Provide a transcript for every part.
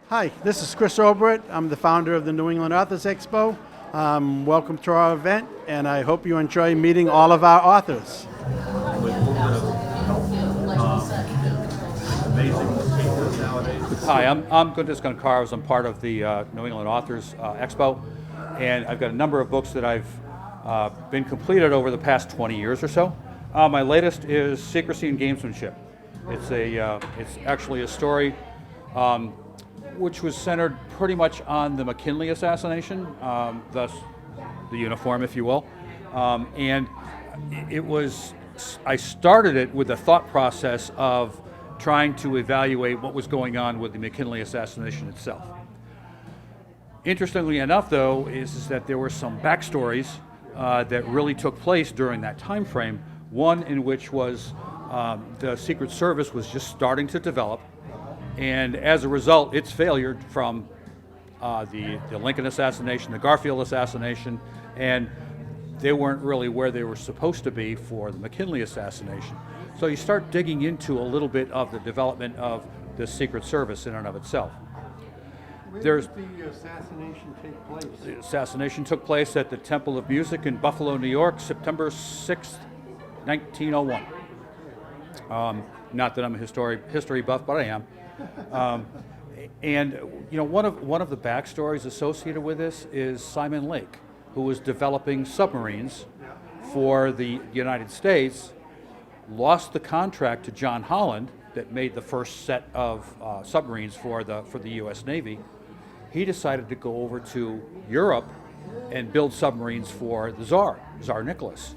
Hi, this is Chris Obert. I'm the founder of the New England Authors Expo. Welcome to our event, and I hope you enjoy meeting all of our authors. Hi, I'm Guntis Goncarovs. I'm part of the New England Authors Expo, and I've got a number of books that I've been completed over the past 20 years or so. My latest is Secrecy Gamesmanship. It's actually a story which was centered pretty much on the McKinley assassination, thus the uniform, if you will. And I started it with the thought process of trying to evaluate what was going on with the McKinley assassination itself. Interestingly enough, though, is that there were some backstories that really took place during that time frame. One in which was the Secret Service was just starting to develop, and as a result, its failure from the Lincoln assassination, the Garfield assassination, and they weren't really where they were supposed to be for the McKinley assassination. So you start digging into a little bit of the development of the Secret Service in and of itself. Where did the assassination take place? The assassination took place at the Temple of Music in Buffalo, New York, September 6th, 1901. Not that I'm a history buff, but I am. And you know, one of the backstories associated with this is Simon Lake, who was developing submarines for the United States, lost the contract to John Holland that made the first set of submarines for the U.S. Navy. He decided to go over to Europe and build submarines for the Tsar Nicholas.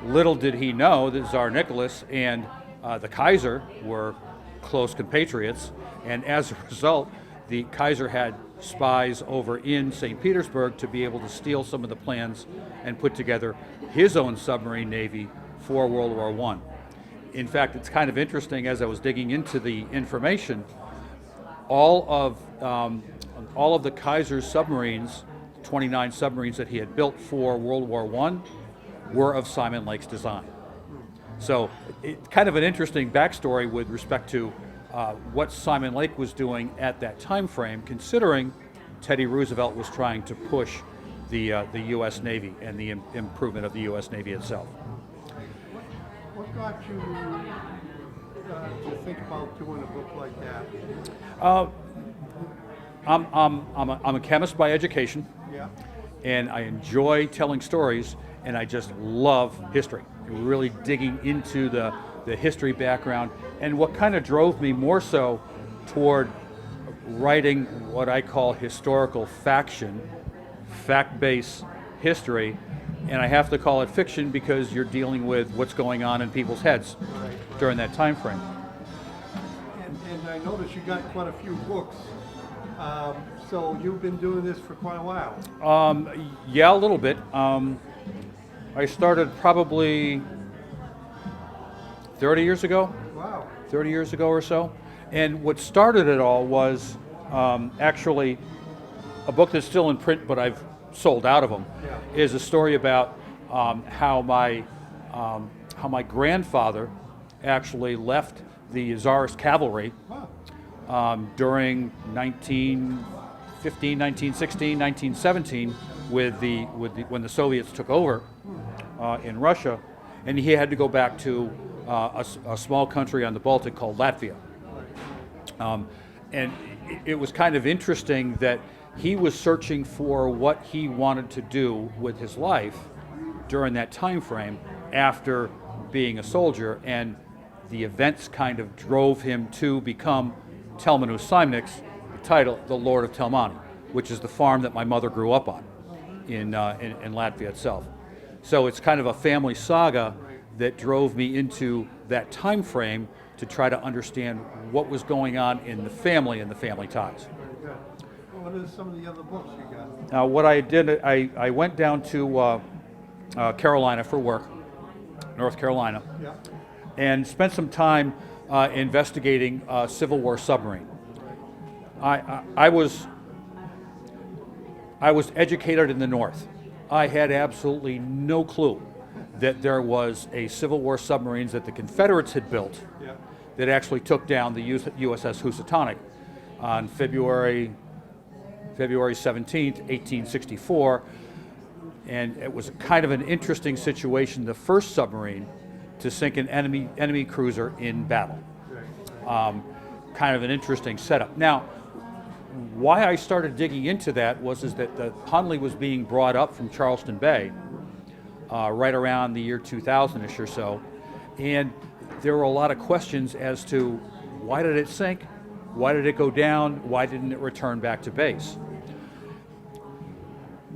Little did he know that Tsar Nicholas and the Kaiser were close compatriots, and as a result, the Kaiser had spies over in St. Petersburg to be able to steal some of the plans and put together his own submarine navy for World War I. In fact, it's kind of interesting, as I was digging into the information, all of the Kaiser's submarines, 29 submarines that he had built for World War I, were of Simon Lake's design. So it's kind of an interesting backstory with respect to what Simon Lake was doing at that time frame, considering Teddy Roosevelt was trying to push the U.S. Navy and the improvement of the U.S. Navy itself. What got you to think about doing a book like that? I'm a chemist by education, Yeah. and I enjoy telling stories, and I just love history. Really digging into the history background, and what kind of drove me more so toward writing what I call historical fact-based history, and I have to call it fiction because you're dealing with what's going on in people's heads during that time frame. And I noticed you got quite a few books. So you've been doing this for quite a while. Yeah, a little bit. I started probably 30 years ago. Wow. 30 years ago or so. And what started it all was actually a book that's still in print, but I've sold out of them, is a story about how my grandfather actually left the Czarist Cavalry during 1915, 1916, 1917 when the Soviets took over in Russia, and he had to go back to a small country on the Baltic called Latvia. And it was kind of interesting that he was searching for what he wanted to do with his life during that time frame after being a soldier, and the events kind of drove him to become Telmanu Simniks, the title, the Lord of Telmani, which is the farm that my mother grew up on in Latvia itself. So it's kind of a family saga that drove me into that time frame to try to understand what was going on in the family and the family ties. Very good. What are some of the other books you got? Now, what I did, I went down to Carolina for work, North Carolina, and spent some time investigating a Civil War submarine. I was educated in the North. I had absolutely no clue that there was a Civil War submarines that the Confederates had built that actually took down the USS Housatonic on February 17th, 1864, and it was kind of an interesting situation, the first submarine to sink an enemy cruiser in battle. Kind of an interesting setup. Now, why I started digging into that was that the Hunley was being brought up from Charleston Bay right around the year 2000-ish or so, and there were a lot of questions as to why did it sink, why did it go down, why didn't it return back to base?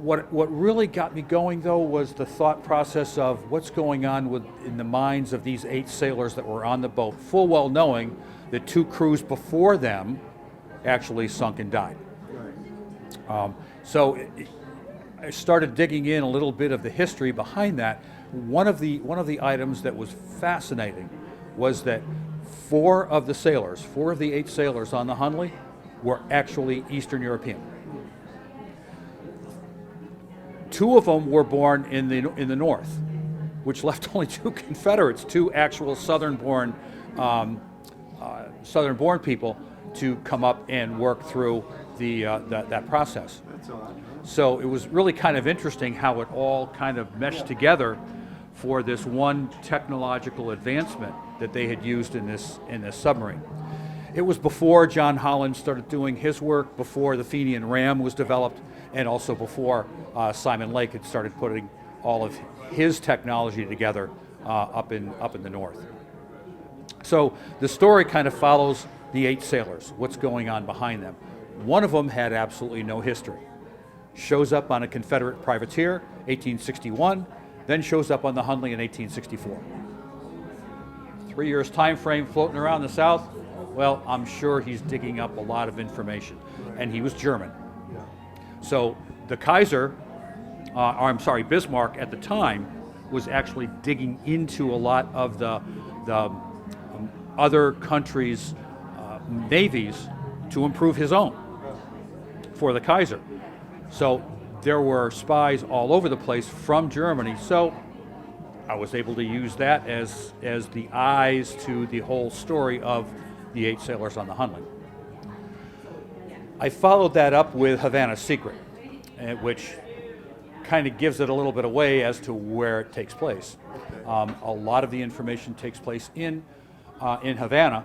What really got me going, though, was the thought process of what's going on in the minds of these 8 sailors that were on the boat, full well knowing that 2 crews before them actually sunk and died. So I started digging in a little bit of the history behind that. One of the items that was fascinating was that 4 of the 8 sailors on the Hunley were actually Eastern European. 2 of them were born in the North, which left only 2 Confederates, 2 actual Southern-born people to come up and work through that process. That's odd. So it was really kind of interesting how it all kind of meshed together for this one technological advancement that they had used in this submarine. It was before John Holland started doing his work, before the Fenian Ram was developed, and also before Simon Lake had started putting all of his technology together up in the north. So the story kind of follows the 8 sailors, what's going on behind them. One of them had absolutely no history. Shows up on a Confederate privateer, 1861, then shows up on the Hunley in 1864. 3 years time frame floating around the South. Well, I'm sure he's digging up a lot of information. And he was German. So the Kaiser, Bismarck at the time was actually digging into a lot of the other countries' navies to improve his own for the Kaiser. So there were spies all over the place from Germany. So I was able to use that as the eyes to the whole story of the 8 sailors on the Hunley. I followed that up with Havana's Secret, which kind of gives it a little bit away as to where it takes place. A lot of the information takes place in Havana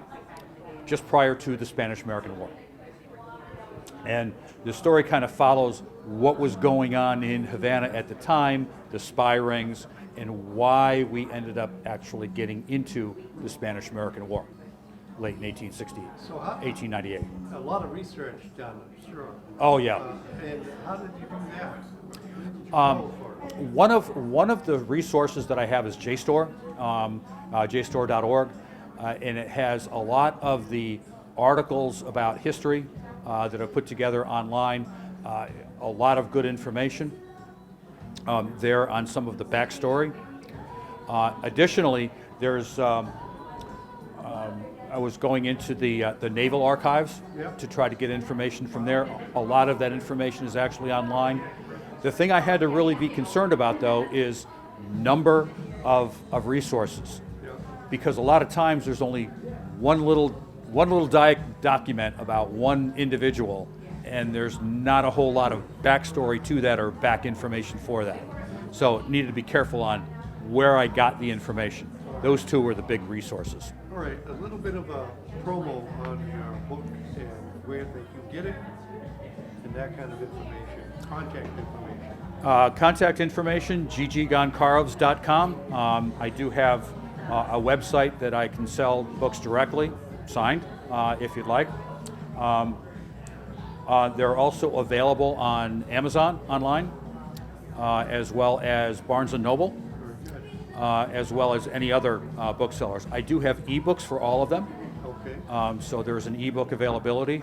just prior to the Spanish-American War. And the story kind of follows what was going on in Havana at the time, the spy rings, and why we ended up actually getting into the Spanish-American War, late in 1898. A lot of research done, I'm sure. Oh, yeah. And how did you do that? Who did you go for? One of the resources that I have is JSTOR, JSTOR.org, and it has a lot of the articles about history that are put together online, a lot of good information there on some of the backstory. Additionally, there's I was going into the naval archives to try to get information from there. A lot of that information is actually online. The thing I had to really be concerned about, though, is number of resources, because a lot of times there's only one little document about one individual, and there's not a whole lot of backstory to that or back information for that. So needed to be careful on where I got the information. Those 2 were the big resources. All right, a little bit of a promo on your book and where they can get it and that kind of information, contact information. Contact information, gggoncarovs.com. I do have a website that I can sell books directly, signed, if you'd like. They're also available on Amazon online, as well as Barnes & Noble, as well as any other booksellers. I do have ebooks for all of them. Okay. So there's an ebook availability.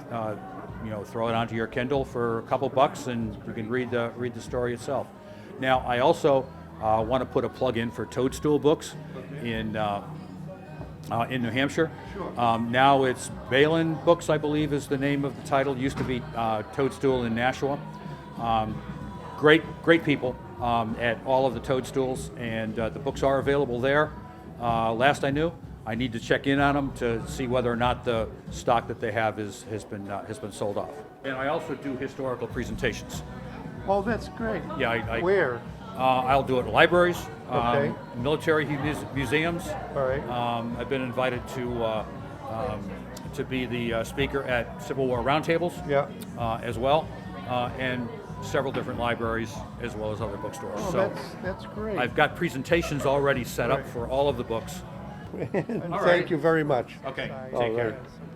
Throw it onto your Kindle for a couple bucks, and you can read the story itself. Now, I also want to put a plug in for Toadstool Books in New Hampshire. Sure. Now it's Balin Books, I believe, is the name of the title. It used to be Toadstool in Nashua. Great people at all of the Toadstools, and the books are available there. Last I knew, I need to check in on them to see whether or not the stock that they have has been sold off. And I also do historical presentations. Oh, that's great. Yeah, I Where? I'll do it in libraries, Okay. military museums. All right. I've been invited to be the speaker at Civil War roundtables Yeah. as well, and several different libraries as well as other bookstores. Oh, So that's great. I've got presentations already set up Right. for all of the books. Thank right. you very much. Okay, All take care. right.